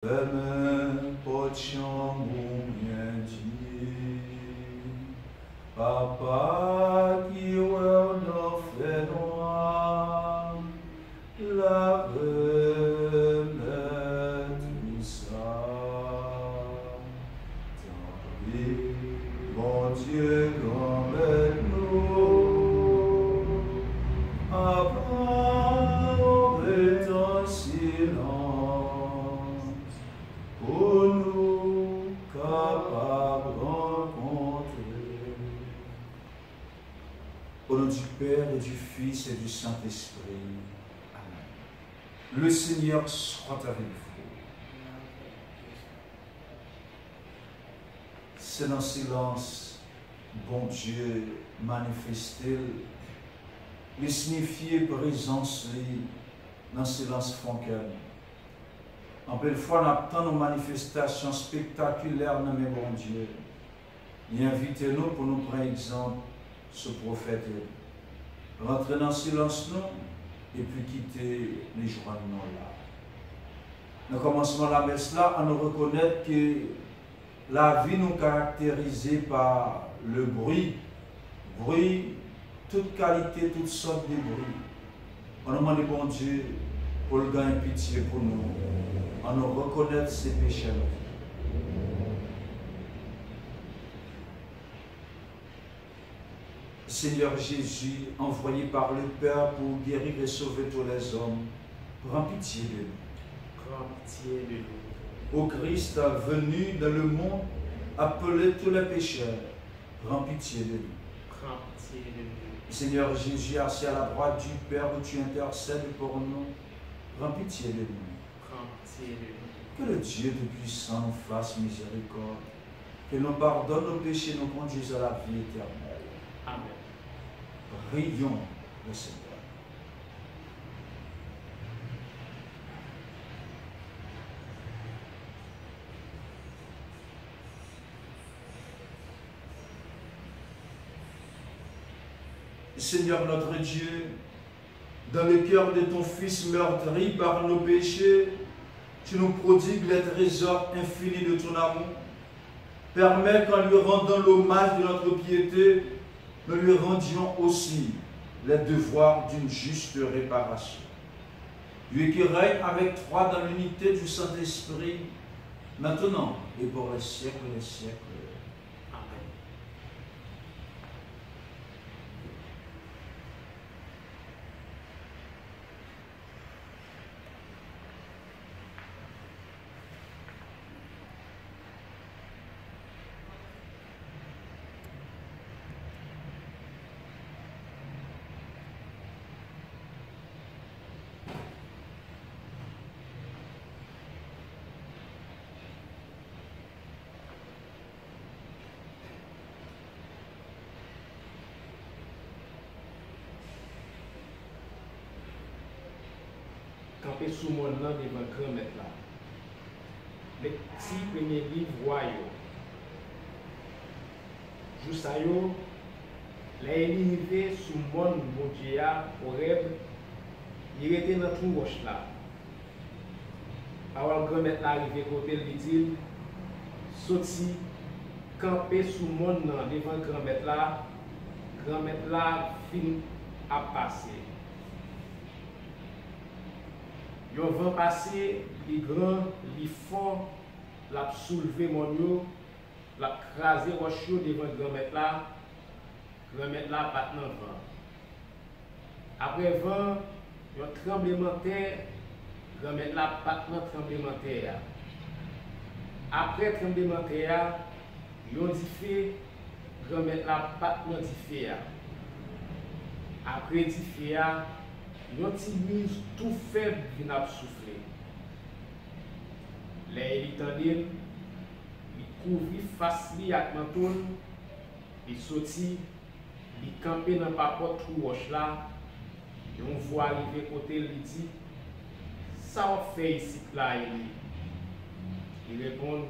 Fais-moi potion bien dit, papa qui dans fait noir, la remettre tout ça. Tant pis, mon Dieu, grand-mère-nous, apprends ton silence. Pour nous capables de rencontrer. Au nom du Père et du Fils et du Saint-Esprit. Amen. Le Seigneur soit avec vous. C'est dans le silence, bon Dieu manifesté, le signifier présence dans le silence fontaine. En belle fois, on attend nos manifestations spectaculaires dans mes bon Dieu. Et invitez-nous pour nous prendre exemple, ce prophète. Rentrer dans le silence, nous, et puis quitter les joies de nous là. Dans le commencement de la messe là, on nous reconnaît que la vie nous caractérisée par le bruit, toute qualité, toutes sortes de bruit. On demande au bon Dieu pour le gagner pitié pour nous. On nous reconnaît ses péchés. Seigneur Jésus, envoyé par le Père pour guérir et sauver tous les hommes, prends pitié de nous. Prends pitié de nous. Ô Christ venu dans le monde, appeler tous les pécheurs, prends pitié de nous. Prends pitié de nous. Seigneur Jésus, assis à la droite du Père où tu intercèdes pour nous, prends pitié de nous. Que le Dieu Tout-Puissant nous fasse miséricorde, que nous pardonne nos péchés, nous conduise à la vie éternelle. Amen. Prions le Seigneur. Seigneur notre Dieu, dans le cœur de ton Fils meurtri par nos péchés, tu nous prodigues les trésors infinis de ton amour. Permets qu'en lui rendant l'hommage de notre piété, nous lui rendions aussi les devoirs d'une juste réparation. Lui qui règne avec toi dans l'unité du Saint-Esprit, maintenant et pour les siècles des siècles. Amen. Camper sous mon nom devant grand maître là. Les petits premiers livres royaux. Juste à yo, les éliminé sous mon Dieu au rêve, il était dans tout roche là. Alors grand maître là arrivé côté le dit, sorti, camper sous mon nom devant grand maître là fin à passer. Yo vent passer, les grands, les forts, l'a soulevé mon yo, l'a crasé roche devant grand maître là bat dans vent. Après vent, yo tremblement de terre, grand maître là bat dans tremblement de terre. Après tremblement de terre, yo dit fait, grand maître là bat dans dit fait. Après dit fait, yon ti mise tout faible qui n'a soufflé. Les élitandines, ils couvrit face li ak mantoun, ils sorti, ils campé dans papote trou roche là, yon voit arriver côté li dit, ça on fait ici là il répond,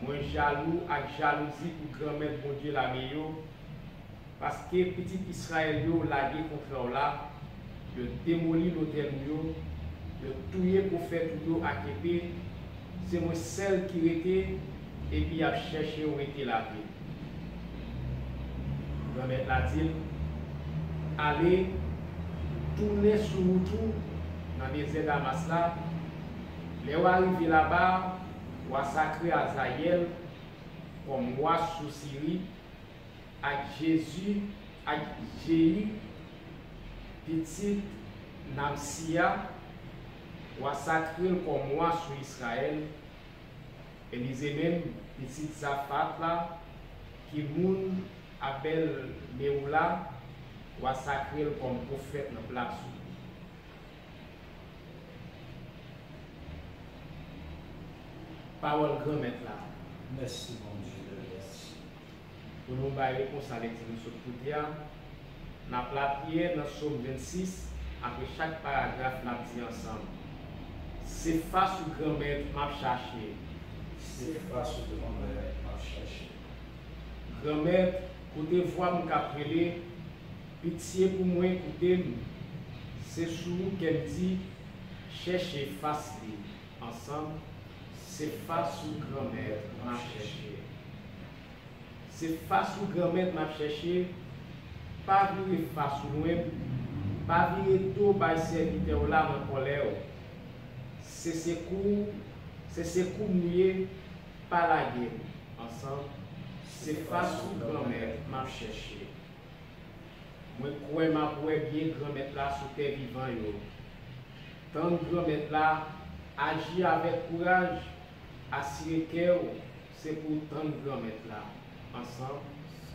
moi jaloux ak jalousie pour grand-mère bon Dieu la meilleur, parce que petit Israël yo lagué contre là. De démolir l'hôtel, de tuer pour faire tout à Képé, c'est moi seul qui était et puis a cherché où était la vie. Grand-mère l'a dit, allez, tourner sur le tout dans le désert Damas là, les arrivé là-bas, ou à sacrer Azaïel comme roi sous Syrie, avec Jésus, avec Jéhu, petit Namsia, ou à sacrer comme roi sur Israël, et lisez même petit Zaphat là, qui moun appelle Méoula, ou à sacrer comme prophète dans la place. Parole grand-mère là. Merci, mon Dieu. Merci. Pour nous faire réponse à l'exemple sur tout dire, nous avons la prière dans Psaume 26, après chaque paragraphe, nous avons dit ensemble. C'est face au grand-mère que m'a cherché. C'est face au grand-mère que m'a cherché. Grand-mère, côté voix mon capelé, pitié pour moi, écoutez, c'est sous qu'elle dit, cherchez face ensemble. C'est face au grand-mère m'a cherché. C'est face au grand-mère m'a cherché. Pas virer face au loin, pas virer tout par serviteur là en colère. C'est ce coups mouillés par la guerre. Ensemble, c'est face au grand-mère m'a cherché. Moi, crois m'a pour bien grand-mère là sous terre vivant yo. Tant grand-mère là agit avec courage. Assurer que c'est pour tant grand-mère là. Ensemble,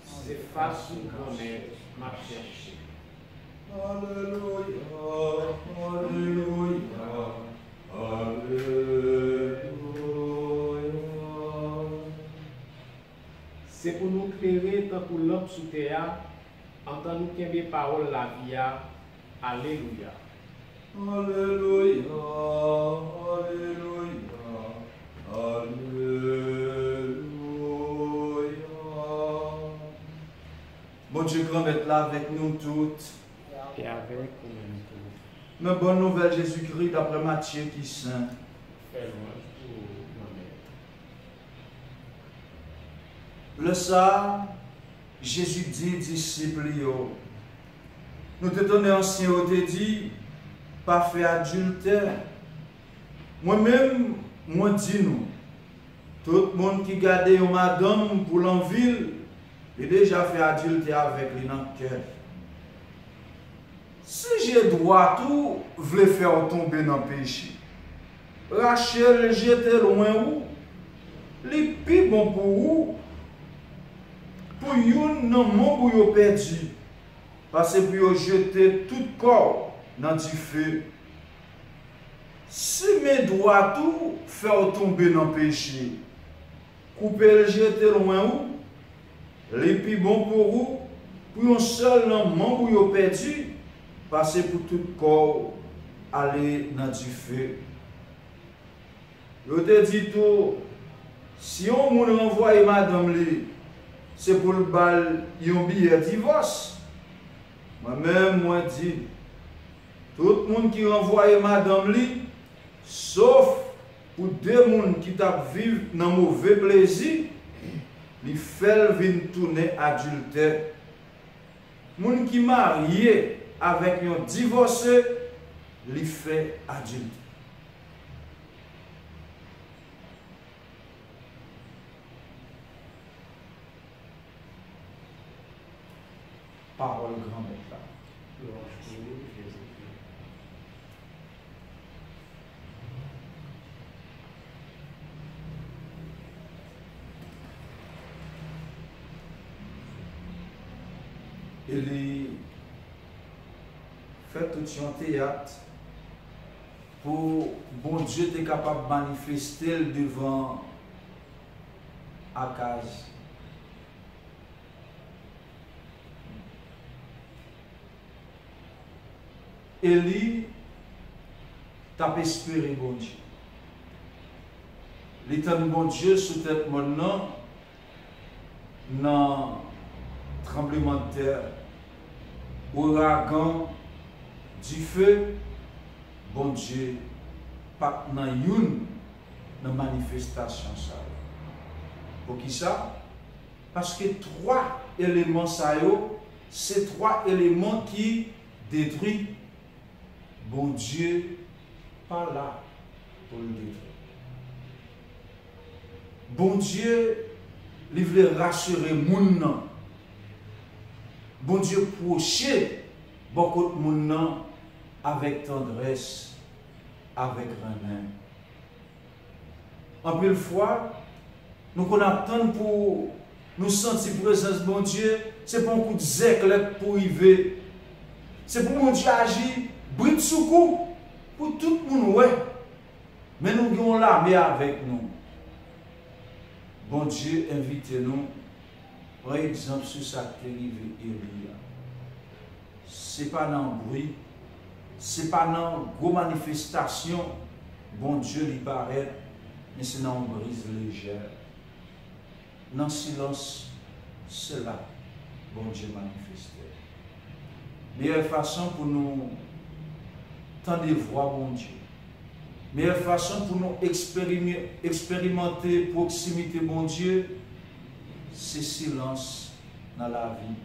c'est face au grand-mère m'a cherché. Alléluia, Alléluia, Alléluia. C'est pour nous clairer tant pour l'homme sous terre, entendre nous qu'il parole la vie. Alléluia. Alléluia, Alléluia. Alléluia. Bon Dieu, grand-mère là avec nous toutes. Et avec nous tous. Mais bonne nouvelle, Jésus-Christ, d'après Matthieu qui saint. Fais louange pour grand-mère. Le ça, Jésus dit, disciples, nous te donnons ancien, on te dit, pas fait adultère. Moi-même, moi dis nous, tout le monde qui garde une madame pour l'envie, il déjà fait adultère avec lui dans le cœur. Si j'ai droit tout, voulais faire tomber dans le péché. Rachel, j'étais loin où? Les plus bon pour vous. Pour yon non mon pour yo perdu. Parce que pour yo jeter tout corps dans du feu. Si mes droits tout faire tomber dans le péché, couper le jeter loin où? Les plus bon pour vous, pour un seul moment pour vous perdu, passer pour tout corps, aller dans du feu. Je te dis tout, si on moun renvoie madame li, c'est pour le bal yon billet divorce. Moi-même, moi dis, tout le monde qui renvoie madame li, sauf pour deux moun qui tap vivre dans mauvais plaisir, li fait vin tourner adultère. Moun qui marié avec un divorcé, li fait adultère. Parole grand-mère là. Louange pour Jésus-Christ. Il fait tout un théâtre pour bon Dieu être capable de manifester devant Akaz. Élie t'a espéré bon Dieu. L'état de bon Dieu sous tête maintenant dans tremblement de terre, ouragan, du feu, bon Dieu, pas dans une dans la manifestation. Pour qui ça? Parce que trois éléments, c'est trois éléments qui détruisent. Bon Dieu, pas là pour le détruire. Bon Dieu, il veut rassurer les gens. Bon Dieu, procher beaucoup de gens avec tendresse, avec remède. En plus fois, nous attendons pour nous sentir la présence de bon Dieu, c'est pour un coup de zècle pour arriver. C'est pour mon Dieu agir, bride sous coup, pour tout le monde, ouais. Mais nous avons l'armée avec nous. Bon Dieu, invitez-nous, par exemple, sur sa terrible Élia. Ce n'est pas dans le bruit, ce n'est pas dans une grosse manifestation, bon Dieu lui paraît, mais c'est dans une brise légère. Dans le silence, c'est là, bon Dieu manifesté. Meilleure façon pour nous tendre voir bon Dieu. Meilleure façon pour nous expérimenter proximité bon Dieu, c'est silence dans la vie.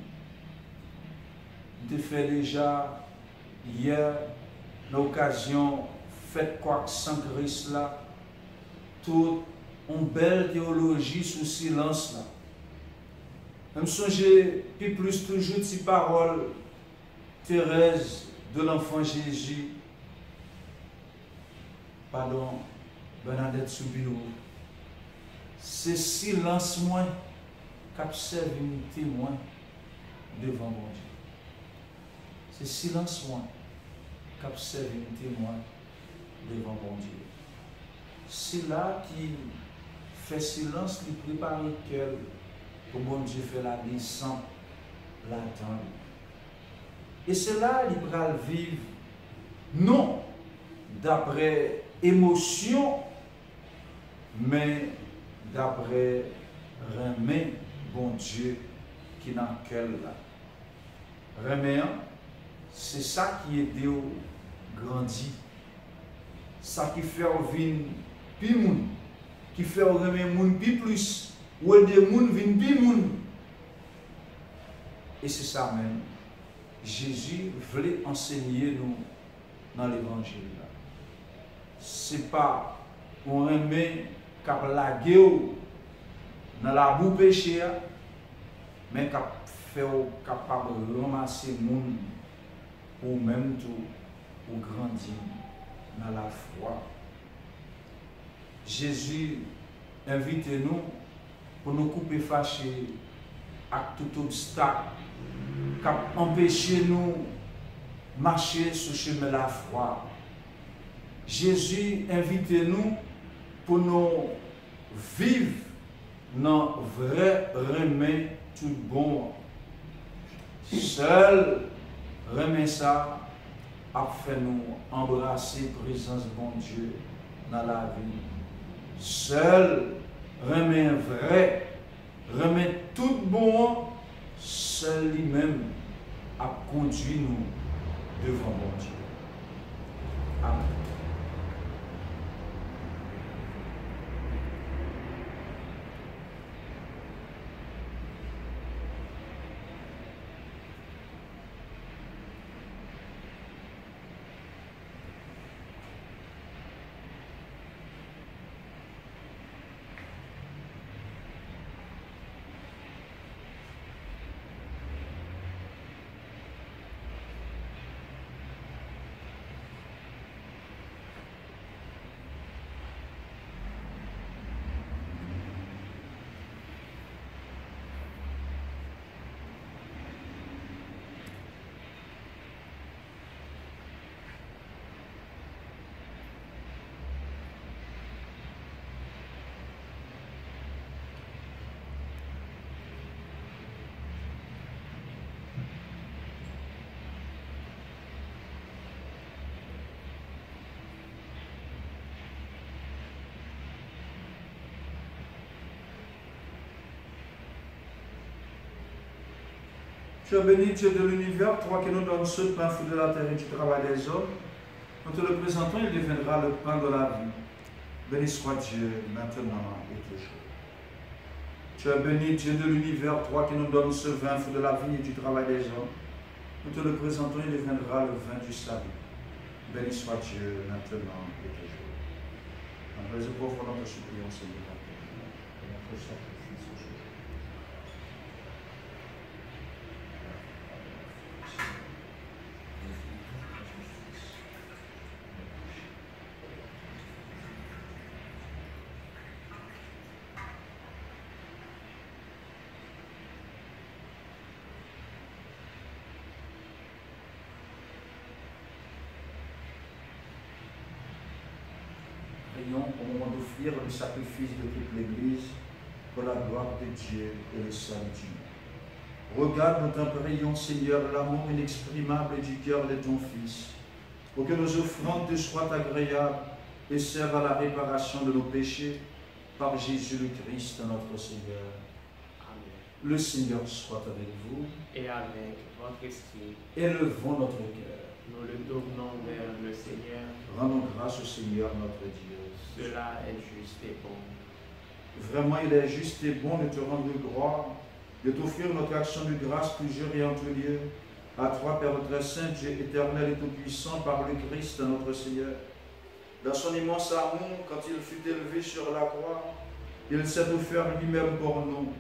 Je fais déjà hier l'occasion faites quoi sans Christ là, toute une belle théologie sous silence là. Je me songe plus toujours ces paroles Thérèse de l'enfant Jésus. Pardon, Bernadette Soubirou. C'est silence moins qu'observe un témoin devant mon Dieu. C'est silence moins qu'observe un témoin devant mon Dieu. C'est là qui fait silence, qui prépare le cœur pour mon Dieu faire la vie sans l'attendre. Et c'est là qu'il va vivre, non d'après émotion, mais d'après remet bon Dieu qui dans quel là. Remet, c'est ça qui aide au grandir. Ça qui fait vivre plus moun, qui fait remet moun plus, ou des moun vin plus moun. Et c'est ça même. Jésus voulait enseigner nous dans l'évangile. Ce n'est pas on remet cap la gueule dans la boue péché, mais cap faire capable de ramasser le monde ou même tout pour grandir dans la foi. Jésus invite nous pour nous couper fâchés avec tout obstacle qui empêche nous de marcher sur le chemin de la foi. Jésus invite nous pour nous vivre dans vrai remède tout bon. Seul remède ça a fait nous embrasser la présence de bon Dieu dans la vie. Seul remède vrai, remède tout bon, seul lui-même a conduit nous devant mon Dieu. Amen. Tu es béni, Dieu de l'univers, toi qui nous donnes ce pain fruit de la terre et du travail des hommes. Nous te le présentons, il deviendra le pain de la vie. Béni soit Dieu, maintenant et toujours. Tu es béni, Dieu de l'univers, toi qui nous donnes ce vin, fruit de la vie et du travail des hommes. Nous te le présentons, il deviendra le vin du salut. Béni soit Dieu, maintenant et toujours. Après les pauvres, nous te supplions, Seigneur, et notre sacrifice aujourd'hui. Prions au moment d'offrir le sacrifice de toute l'Église pour la gloire de Dieu et le salut du monde. Regarde, nous t'en prions, Seigneur, l'amour inexprimable du cœur de ton Fils, pour que nos offrandes te soient agréables et servent à la réparation de nos péchés par Jésus le Christ, notre Seigneur. Amen. Le Seigneur soit avec vous. Et avec votre esprit, Élevons notre cœur. nous le tournons vers le Seigneur. Rendons grâce au Seigneur notre Dieu. Cela est juste et bon. Vraiment, il est juste et bon de te rendre gloire, de t'offrir notre action de grâce plusieurs et en tout lieu. À toi, Père très saint, Dieu éternel et tout-puissant, par le Christ, notre Seigneur. Dans son immense amour, quand il fut élevé sur la croix, il s'est offert lui-même pour nous.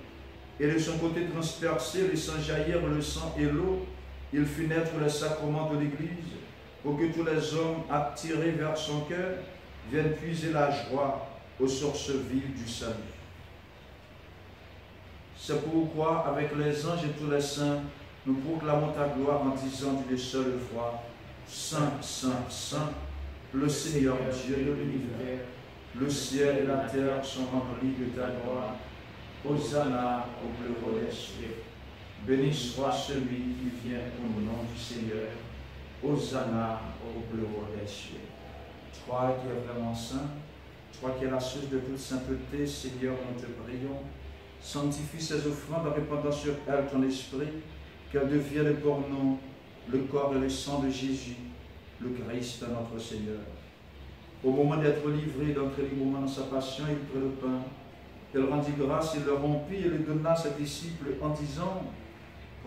Et de son côté transpercé, laissant jaillir le sang et l'eau, il fit naître le sacrement de l'Église, pour que tous les hommes attirés vers son cœur viennent puiser la joie aux sources vives du salut. C'est pourquoi, avec les anges et tous les saints, nous proclamons ta gloire en disant d'une seule voix, Saint, Saint, Saint, le Seigneur Dieu de l'univers. Le ciel et la terre sont remplis de ta gloire. Hosanna au plus haut des cieux. Béni soit celui qui vient au nom du Seigneur. Hosanna au plus haut des cieux. Toi qui es vraiment saint, toi qui es la source de toute sainteté, Seigneur, nous te prions. Sanctifie ces offrandes en répandant sur elles ton esprit, qu'elles deviennent pour nous le corps et le sang de Jésus, le Christ, notre Seigneur. Au moment d'être livré, d'entrer librement dans sa passion, il prit le pain. Il rendit grâce, il le rompit et le donna à ses disciples en disant,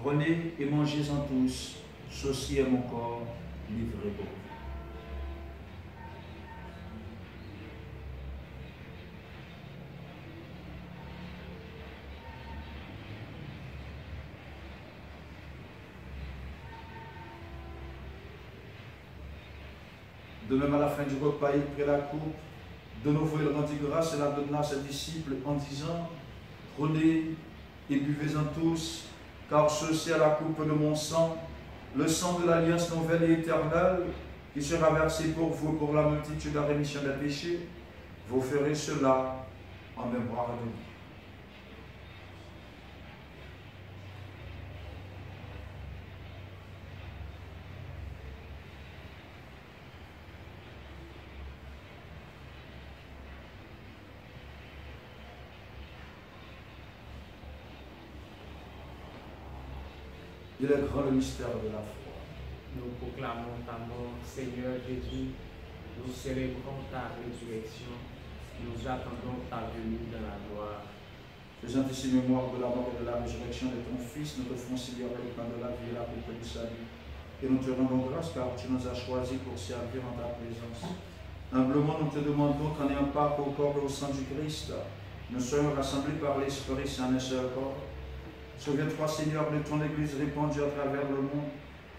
prenez et mangez-en tous, ceci est mon corps livré pour vous. De même, à la fin du repas, il prit la coupe. De nouveau, il rendit grâce et la donna à ses disciples en disant, prenez et buvez-en tous, car ceci est la coupe de mon sang, le sang de l'alliance nouvelle et éternelle, qui sera versé pour vous pour la multitude de la rémission des péchés. Vous ferez cela en mémoire de moi. Il est grand le mystère de la foi. Nous proclamons ta mort, Seigneur Jésus. Nous célébrons ta résurrection. Nous attendons ta venue dans la gloire. Faisant ici mémoire de la mort et de la résurrection de ton Fils, nous te faisons célébrer le pain de la vie et la coupe du salut. Et nous te rendons grâce car tu nous as choisis pour servir en ta présence. Humblement, nous te demandons qu'en ayant part au corps et au sang du Christ, nous soyons rassemblés par l'Esprit Saint un seul corps. Souviens-toi, Seigneur, de ton Église répandue à travers le monde.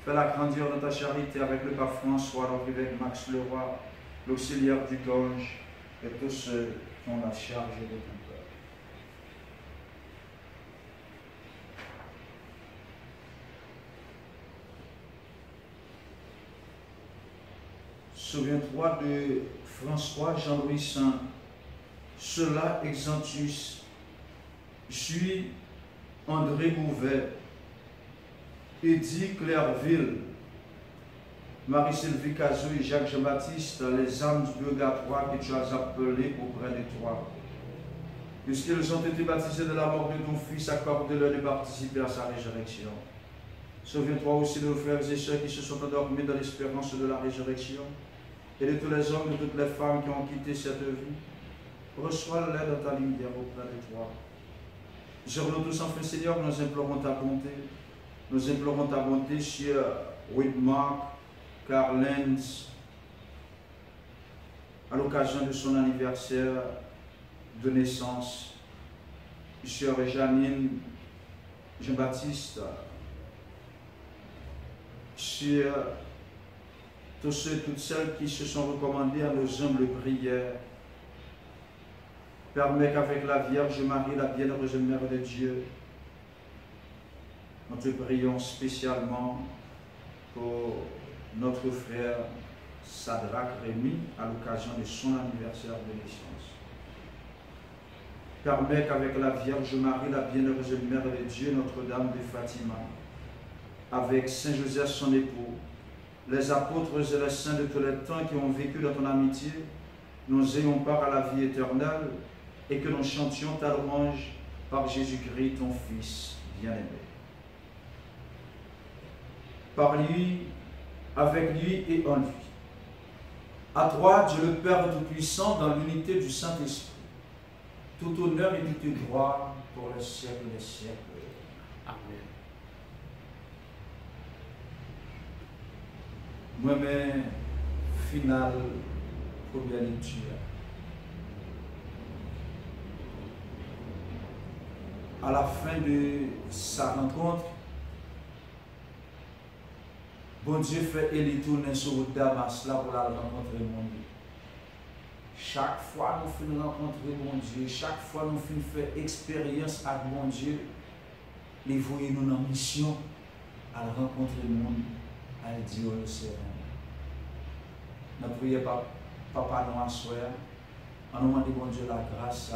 Fais-la grandir dans ta charité avec le pape François, l'archevêque Max Leroy, l'auxiliaire du Gange et tous ceux qui ont la charge de ton cœur. Souviens-toi de François Jean-Louis Saint, cela Exantus, suis André Gouvet, Eddy Clairville, Marie-Sylvie Cazot et Jacques Jean-Baptiste, les âmes du purgatoire que tu as appelées auprès de toi. Puisqu'ils ont été baptisés de la mort de ton Fils, accorde-leur de participer à sa résurrection. Souviens-toi aussi de nos frères et sœurs qui se sont endormis dans l'espérance de la résurrection, et de tous les hommes et de toutes les femmes qui ont quitté cette vie, Reçois-les dans ta lumière auprès de toi. Gère-nous tous enfin, Seigneur, nous implorons ta bonté. Nous implorons ta bonté sur Widmark, Carlens, à l'occasion de son anniversaire de naissance. Sur Janine, Jean-Baptiste, sur tous ceux et toutes celles qui se sont recommandés à nos humbles prières. Permets qu'avec la Vierge Marie, la bienheureuse Mère de Dieu, nous te prions spécialement pour notre frère Sadrach Rémy à l'occasion de son anniversaire de naissance. Permets qu'avec la Vierge Marie, la bienheureuse Mère de Dieu, Notre-Dame de Fatima, avec Saint Joseph son époux, les apôtres et les saints de tous les temps qui ont vécu dans ton amitié, nous ayons part à la vie éternelle et que nous chantions ta louange par Jésus-Christ, ton Fils bien-aimé. Par lui, avec lui et en lui. À toi, Dieu le Père Tout-Puissant, dans l'unité du Saint-Esprit, tout honneur et toute gloire pour les siècles des siècles. Amen. Moi-même, finale, première lecture. À la fin de sa rencontre, bon Dieu fait Élie tourner sur Damas là pour la rencontrer mon Dieu. Chaque fois nous finissons rencontrer mon Dieu, chaque fois nous finissons faire expérience avec mon Dieu, les voyez nous en mission à rencontrer le monde, à dire le Seigneur. Nous prions Papa nous assoir, en nous demandant bon Dieu la grâce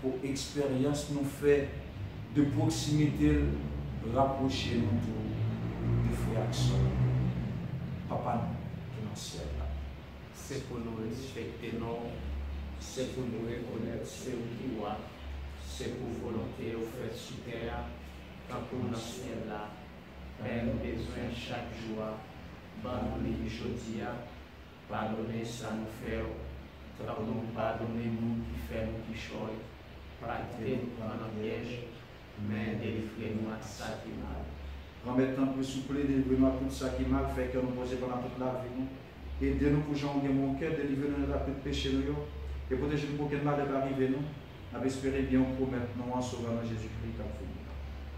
pour expérience nous fait de proximité rapprocher nous de frères et sœurs. Papa nous, dans le ciel là. C'est pour nous respecter, non. C'est pour nous reconnaître c'est où qui voit. C'est pour volonté au fait sous terre. Quand pour nous ciel là, Père, nous besoin chaque jour. Pardonnez aujourd'hui, pardonnez ça nous fait. Pardonnez nous qui fait nous qui choix. Pratiquez nous dans le piège, mais délivrez-nous à ça qui mal. Remettons pour souffler, délivrez-nous à tout ça qui mal, fait que nous posons pendant toute la vie. Aidez-nous pour changer mon cœur, délivrez-nous de la toute péché, et protégez-nous pour quel mal ne va arriver nous. Nous espérons bien promettre nous en sauvant Jésus-Christ comme fini.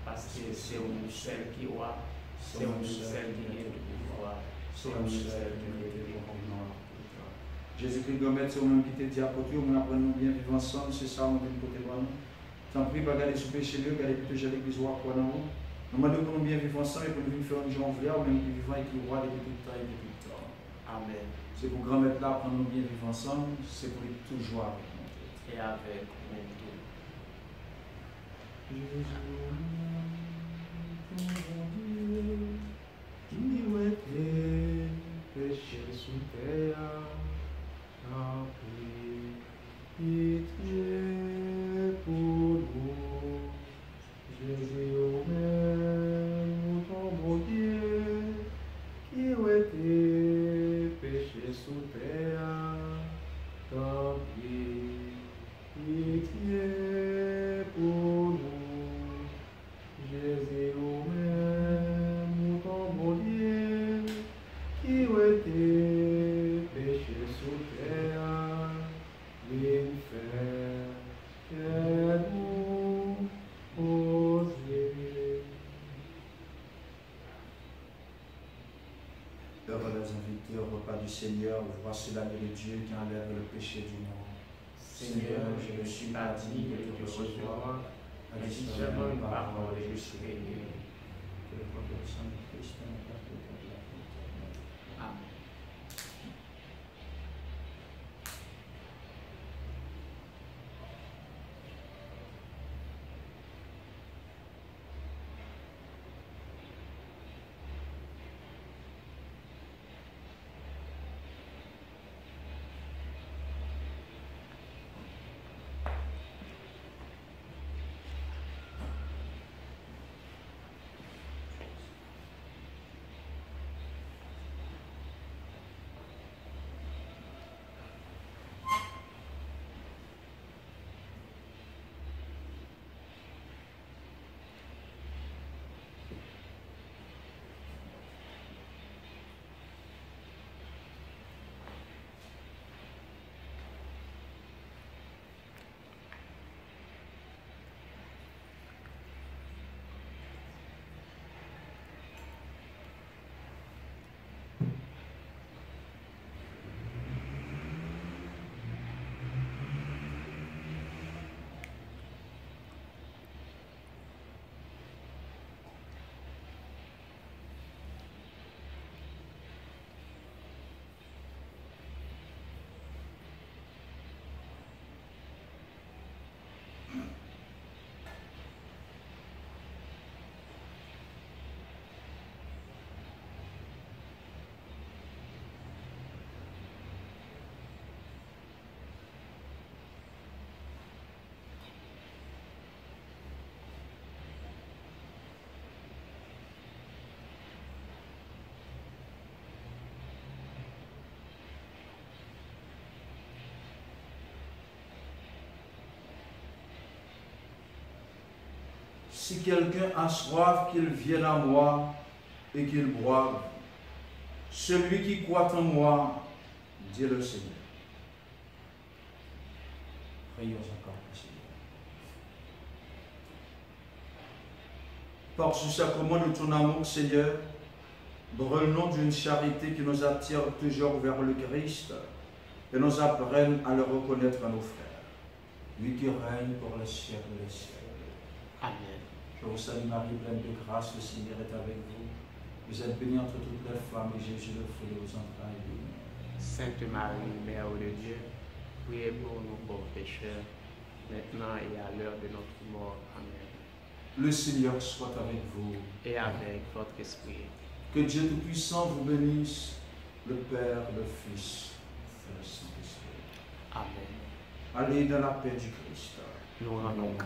Parce que c'est un seul qui voit, c'est un seul qui vient de pouvoir, c'est un seul qui vient de pouvoir. Jésus-Christ doit mettre sur nous qui te dit à côté, on apprend nous bien vivre ensemble, c'est ça, on vient de côté de nous. Tant pis, pas garder sous péché, garder plutôt l'église ou à quoi non. Nous demandons pour nous bien vivre ensemble et pour nous faire un jour en vrai, même qui vivant et qui roi depuis tout temps et depuis tout temps. Amen. C'est pour grand-mère là, pour nous bien vivre ensemble, c'est pour être toujours avec nous. Et avec nous tous. Jésus, qui était péché sous terre, a pris pitié pour nous. Jésus, au même, ton Dieu, qui était péché sous terre, a pris pitié pour nous. Jésus, au même, ton Dieu, qui était péché sous terre, l'enfer, que nous oser. Heureux les invités au repas du Seigneur, voici l'agneau de Dieu qui enlève le péché du monde. Seigneur, je ne suis pas digne de te recevoir, mais dis seulement une parole et je serai guéri. Que le corps du sang du Christ nous garde de la vie. Amen. Si quelqu'un a soif, qu'il vienne à moi et qu'il boive. Celui qui croit en moi, dit le Seigneur. Prions encore, Seigneur. Par ce sacrement de ton amour, Seigneur, brûlons d'une charité qui nous attire toujours vers le Christ et nous apprenne à le reconnaître à nos frères. Lui qui règne pour les siècles des siècles. Amen. Je vous salue Marie, pleine de grâce, le Seigneur est avec vous. Vous êtes bénie entre toutes les femmes et Jésus, le fruit de vos entrailles, est béni. Sainte Marie, Mère de Dieu, priez pour nous pauvres pécheurs, maintenant et à l'heure de notre mort. Amen. Le Seigneur soit avec vous. Et avec votre esprit. Que Dieu Tout-Puissant vous bénisse, le Père, le Fils et le Saint-Esprit. Amen. Allez dans la paix du Christ. Nous rendons grâce.